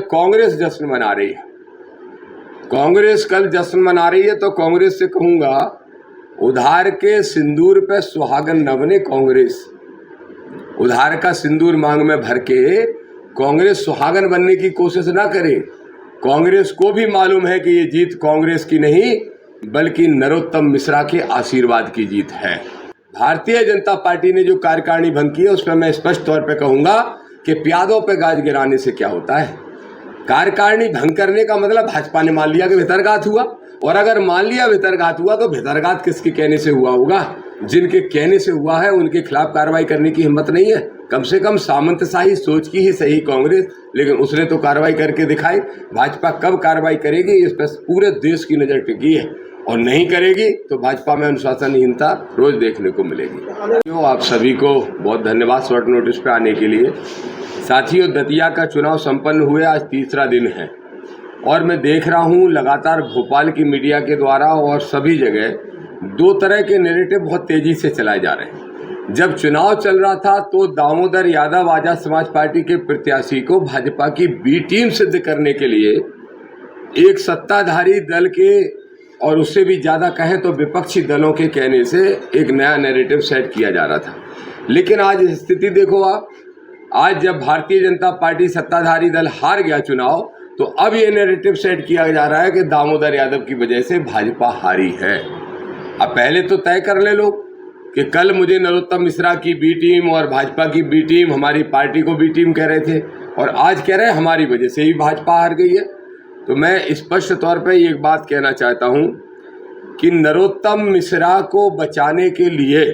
कांग्रेस जश्न मना रही है। कांग्रेस कल जश्न मना रही है तो कांग्रेस से कहूंगा, उधार के सिंदूर पे सुहागन न बने कांग्रेस। उधार का सिंदूर मांग में भर के कांग्रेस सुहागन बनने की कोशिश ना करे। कांग्रेस को भी मालूम है कि ये जीत कांग्रेस की नहीं बल्कि नरोत्तम मिश्रा के आशीर्वाद की जीत है। भारतीय जनता पार्टी ने जो कार्यकारिणी भंग की है उसमें मैं स्पष्ट तौर पे कहूंगा कि प्यादों पे गाज गिराने से क्या होता है। कार्यकारिणी भंग करने का मतलब भाजपा ने मान लिया कि भितरघात हुआ, और अगर मान लिया भितरघात हुआ तो भितरघात किसके कहने से हुआ होगा? जिनके कहने से हुआ है उनके खिलाफ कार्रवाई करने की हिम्मत नहीं है। कम से कम सामंतशाही सोच की ही सही कांग्रेस, लेकिन उसने तो कार्रवाई करके दिखाई। भाजपा कब कार्रवाई करेगी इस पर पूरे देश की नजर टिकी है, और नहीं करेगी तो भाजपा में अनुशासनहीनता रोज देखने को मिलेगी। आप सभी को बहुत धन्यवाद शॉर्ट नोटिस पे आने के लिए। साथियों, दतिया का चुनाव संपन्न हुए आज तीसरा दिन है, और मैं देख रहा हूँ लगातार भोपाल की मीडिया के द्वारा और सभी जगह दो तरह के नैरेटिव बहुत तेजी से चलाए जा रहे हैं। जब चुनाव चल रहा था तो दामोदर यादव आजाद समाज पार्टी के प्रत्याशी को भाजपा की बी टीम सिद्ध करने के लिए एक सत्ताधारी दल के और उससे भी ज़्यादा कहें तो विपक्षी दलों के कहने से एक नया नैरेटिव सेट किया जा रहा था। लेकिन आज स्थिति देखो आप, आज जब भारतीय जनता पार्टी सत्ताधारी दल हार गया चुनाव, तो अब ये नैरेटिव सेट किया जा रहा है कि दामोदर यादव की वजह से भाजपा हारी है। अब पहले तो तय कर ले लोग कि कल मुझे नरोत्तम मिश्रा की बी टीम और भाजपा की बी टीम, हमारी पार्टी को बी टीम कह रहे थे, और आज कह रहे हैं हमारी वजह से ही भाजपा हार गई है। तो मैं स्पष्ट तौर पे एक बात कहना चाहता हूं कि नरोत्तम मिश्रा को बचाने के लिए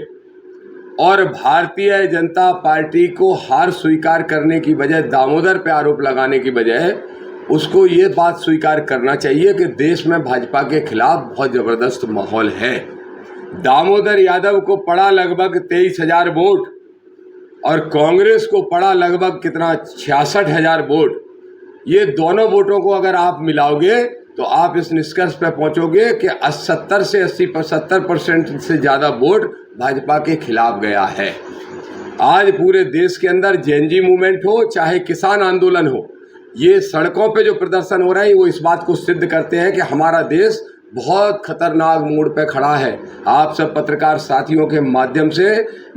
और भारतीय जनता पार्टी को हार स्वीकार करने की बजाय दामोदर पे आरोप लगाने की बजाय उसको ये बात स्वीकार करना चाहिए कि देश में भाजपा के खिलाफ बहुत जबरदस्त माहौल है। दामोदर यादव को पड़ा लगभग 23,000 वोट और कांग्रेस को पड़ा लगभग कितना 66,000 वोट। ये दोनों वोटों को अगर आप मिलाओगे तो आप इस निष्कर्ष पर पहुंचोगे कि 70 से 70% से ज़्यादा वोट भाजपा के खिलाफ गया है। आज पूरे देश के अंदर जेएनजी मूवमेंट हो चाहे किसान आंदोलन हो, ये सड़कों पे जो प्रदर्शन हो रहे हैं वो इस बात को सिद्ध करते हैं कि हमारा देश बहुत खतरनाक मोड़ पे खड़ा है। आप सब पत्रकार साथियों के माध्यम से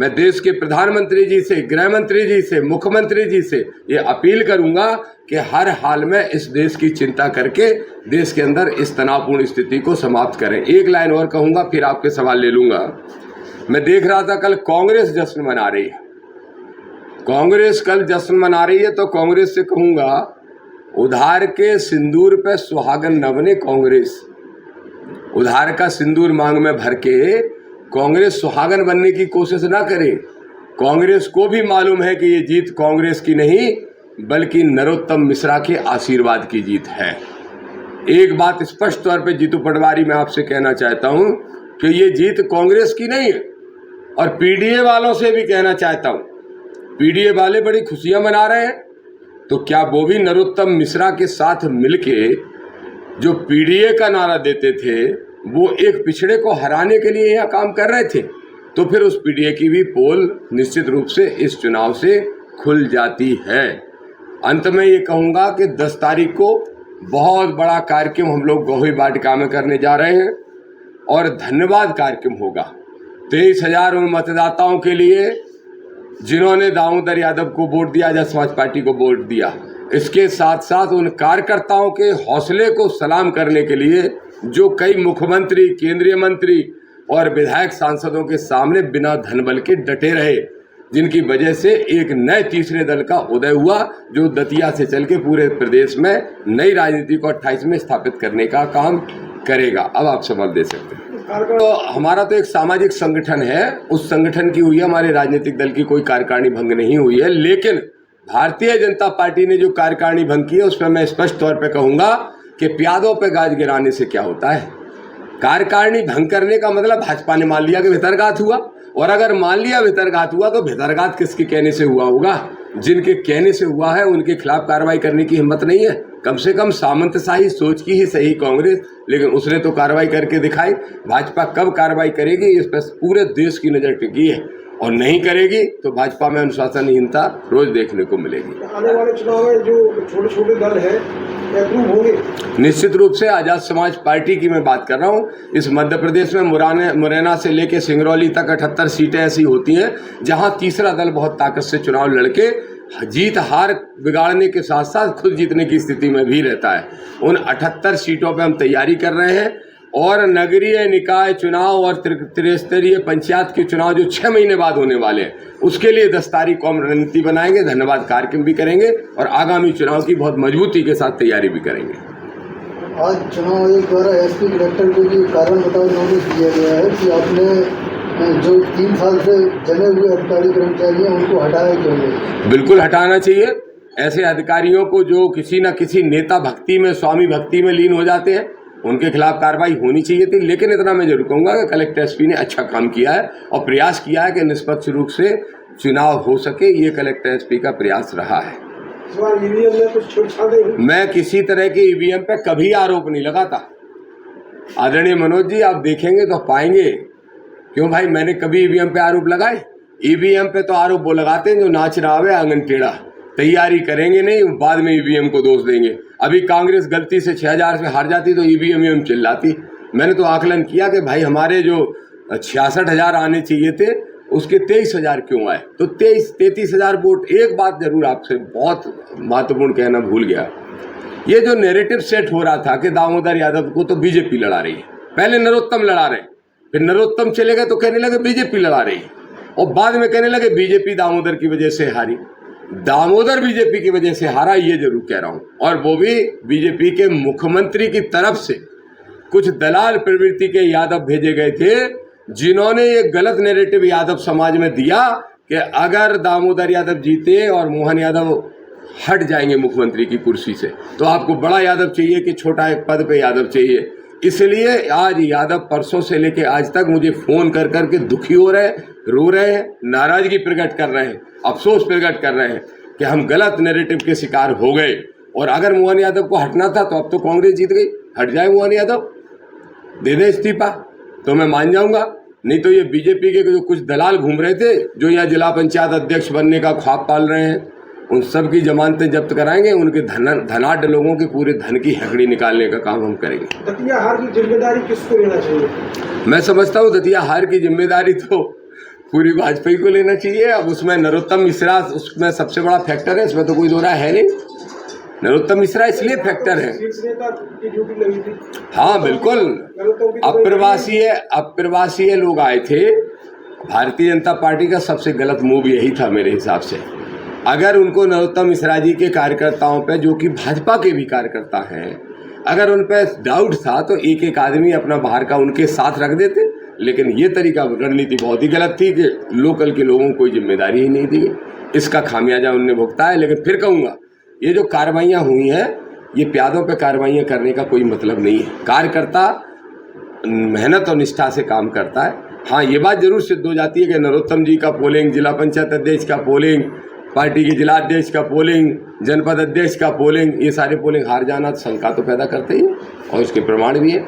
मैं देश के प्रधानमंत्री जी से, गृह मंत्री जी से, मुख्यमंत्री जी से ये अपील करूंगा कि हर हाल में इस देश की चिंता करके देश के अंदर इस तनावपूर्ण स्थिति को समाप्त करें। एक लाइन और कहूंगा फिर आपके सवाल ले लूंगा। मैं देख रहा था कल कांग्रेस जश्न मना रही है। कांग्रेस कल जश्न मना रही है तो कांग्रेस से कहूंगा, उधार के सिंदूर पे सुहागन न बने कांग्रेस। उधार का सिंदूर मांग में भर के कांग्रेस सुहागन बनने की कोशिश ना करे। कांग्रेस को भी मालूम है कि ये जीत कांग्रेस की नहीं बल्कि नरोत्तम मिश्रा के आशीर्वाद की जीत है। एक बात स्पष्ट तौर पे जीतू पटवारी मैं आपसे कहना चाहता हूं कि ये जीत कांग्रेस की नहीं है, और पीडीए वालों से भी कहना चाहता हूं, पीडीए वाले बड़ी खुशियां मना रहे हैं, तो क्या वो भी नरोत्तम मिश्रा के साथ मिलके जो पीडीए का नारा देते थे वो एक पिछड़े को हराने के लिए यह काम कर रहे थे? तो फिर उस पीडीए की भी पोल निश्चित रूप से इस चुनाव से खुल जाती है। अंत में ये कहूँगा कि 10 तारीख को बहुत बड़ा कार्यक्रम हम लोग गौही वाटिका में करने जा रहे हैं, और धन्यवाद कार्यक्रम होगा 23,000 उन मतदाताओं के लिए जिन्होंने दामोदर यादव को वोट दिया, आजाद समाज पार्टी को वोट दिया। इसके साथ साथ उन कार्यकर्ताओं के हौसले को सलाम करने के लिए जो कई मुख्यमंत्री, केंद्रीय मंत्री और विधायक सांसदों के सामने बिना धनबल के डटे रहे, जिनकी वजह से एक नए तीसरे दल का उदय हुआ जो दतिया से चल के पूरे प्रदेश में नई राजनीति को 28 में स्थापित करने का काम करेगा। अब आप सवाल दे सकते हैं। तो हमारा तो एक सामाजिक संगठन है, उस संगठन की हुई है, हमारे राजनीतिक दल की कोई कार्यकारिणी भंग नहीं हुई है। लेकिन भारतीय जनता पार्टी ने जो कार्यकारिणी भंग की है उसमें मैं स्पष्ट तौर पे कहूंगा कि प्यादों पे गाज गिराने से क्या होता है। कार्यकारिणी भंग करने का मतलब भाजपा ने मान लिया कि भितरघात हुआ, और अगर मान लिया भितरघात हुआ तो भितरघात किसके कहने से हुआ होगा? जिनके कहने से हुआ है उनके खिलाफ कार्रवाई करने की हिम्मत नहीं है। कम से कम सामंतशाही सोच की ही सही कांग्रेस, लेकिन उसने तो कार्रवाई करके दिखाई। भाजपा कब कार्रवाई करेगी इस पर पूरे देश की नजर टिकी है, और नहीं करेगी तो भाजपा में अनुशासनहीनता रोज देखने को मिलेगी। आने वाले चुनाव में जो छोटे छोटे दल है अप्रूव होंगे? निश्चित रूप से आजाद समाज पार्टी की मैं बात कर रहा हूँ। इस मध्य प्रदेश में मुरैना से लेकर सिंगरौली तक 78 सीटें ऐसी होती हैं जहां तीसरा दल बहुत ताकत से चुनाव लड़के जीत हार बिगाड़ने के साथ साथ खुद जीतने की स्थिति में भी रहता है। उन 78 सीटों पर हम तैयारी कर रहे हैं और नगरीय निकाय चुनाव और त्रिस्तरीय पंचायत के चुनाव जो 6 महीने बाद होने वाले हैं उसके लिए 10 तारीख को हम रणनीति बनाएंगे, धन्यवाद कार्यक्रम भी करेंगे और आगामी चुनाव की बहुत मजबूती के साथ तैयारी भी करेंगे। आज चुनाव आयोग द्वारा एसपी कलेक्टर को भी कारण बताओ नोटिस दिया गया है कि आपने जो 3 साल से जमे हुए अधिकारी कर्मचारी हैं उनको हटाया क्यों नहीं? बिल्कुल हटाना चाहिए। ऐसे अधिकारियों को जो किसी न किसी नेता भक्ति में, स्वामी भक्ति में लीन हो जाते हैं, उनके खिलाफ कार्रवाई होनी चाहिए थी। लेकिन इतना मैं जरूर कहूँगा कि कलेक्टर एसपी ने अच्छा काम किया है और प्रयास किया है कि निष्पक्ष रूप से चुनाव हो सके। ये कलेक्टर एसपी का प्रयास रहा है। ईवीएम में कुछ छेड़छाड़? मैं किसी तरह के ईवीएम पे कभी आरोप नहीं लगाता। आदरणीय मनोज जी, आप देखेंगे तो पाएंगे। क्यों भाई, मैंने कभी ईवीएम पे आरोप लगाए? ईवीएम पे तो आरोप वो लगाते हैं जो नाच रहा है आंगन टेढ़ा। तैयारी करेंगे नहीं, बाद में ईवीएम को दोष देंगे। अभी कांग्रेस गलती से 6000 से हार जाती तो ईवीएम चिल्लाती। मैंने तो आकलन किया कि भाई हमारे जो 66,000 आने चाहिए थे उसके 23,000 क्यों आए? तो 33,000 वोट। एक बात जरूर आपसे बहुत महत्वपूर्ण कहना भूल गया, ये जो नैरेटिव सेट हो रहा था कि दामोदर यादव को तो बीजेपी लड़ा रही है, पहले नरोत्तम लड़ा रहे, फिर नरोत्तम चले गए तो कहने लगे बीजेपी लड़ा रही है और बाद में कहने लगे बीजेपी दामोदर की वजह से हारी। दामोदर बीजेपी की वजह से हारा, ये जरूर कह रहा हूं, और वो भी बीजेपी के मुख्यमंत्री की तरफ से कुछ दलाल प्रवृत्ति के यादव भेजे गए थे जिन्होंने ये गलत नैरेटिव यादव समाज में दिया कि अगर दामोदर यादव जीते और मोहन यादव हट जाएंगे मुख्यमंत्री की कुर्सी से तो आपको बड़ा यादव चाहिए कि छोटा एक पद पे यादव चाहिए। इसलिए आज यादव परसों से लेके आज तक मुझे फोन कर करके दुखी हो रहे हैं, रो रहे हैं, नाराजगी प्रकट कर रहे हैं, अफसोस प्रकट कर रहे हैं कि हम गलत नैरेटिव के शिकार हो गए। और अगर मोहन यादव को हटना था तो अब तो कांग्रेस जीत गई, हट जाए मोहन यादव, दे दे इस्तीफा तो मैं मान जाऊंगा। नहीं तो ये बीजेपी के जो कुछ दलाल घूम रहे थे जो यहाँ जिला पंचायत अध्यक्ष बनने का ख्वाब पाल रहे हैं, उन सब की जमानतें जब्त कराएंगे, उनके धनाढ़ लोगों के पूरे धन की हैकड़ी निकालने का काम हम करेंगे। दतिया हार की जिम्मेदारी किसको लेना चाहिए? मैं समझता हूँ दतिया हार की जिम्मेदारी तो पूरी वाजपेयी को लेना चाहिए। अब उसमें नरोत्तम मिश्रा उसमें सबसे बड़ा फैक्टर है, इसमें तो कोई दो राय है नहीं। नरोत्तम मिश्रा इसलिए फैक्टर है। हाँ बिल्कुल, अप्रवासीय लोग आए थे। भारतीय जनता पार्टी का सबसे गलत मूव यही था मेरे हिसाब से। अगर उनको नरोत्तम मिश्रा जी के कार्यकर्ताओं पे, जो कि भाजपा के भी कार्यकर्ता हैं, अगर उन पे डाउट था तो एक एक आदमी अपना बाहर का उनके साथ रख देते। लेकिन ये तरीका, रणनीति बहुत ही गलत थी कि लोकल के लोगों को कोई जिम्मेदारी ही नहीं दी गई। इसका खामियाजा उनने भुगता है। लेकिन फिर कहूँगा, ये जो कार्रवाइयाँ हुई हैं, ये प्यादों पे कार्रवाइयाँ करने का कोई मतलब नहीं है। कार्यकर्ता मेहनत और निष्ठा से काम करता है। हाँ, ये बात जरूर सिद्ध हो जाती है कि नरोत्तम जी का पोलिंग, जिला पंचायत अध्यक्ष का पोलिंग, पार्टी के जिला अध्यक्ष का पोलिंग, जनपद अध्यक्ष का पोलिंग, ये सारे पोलिंग हार जाना शंका तो पैदा करते ही और इसके प्रमाण भी है।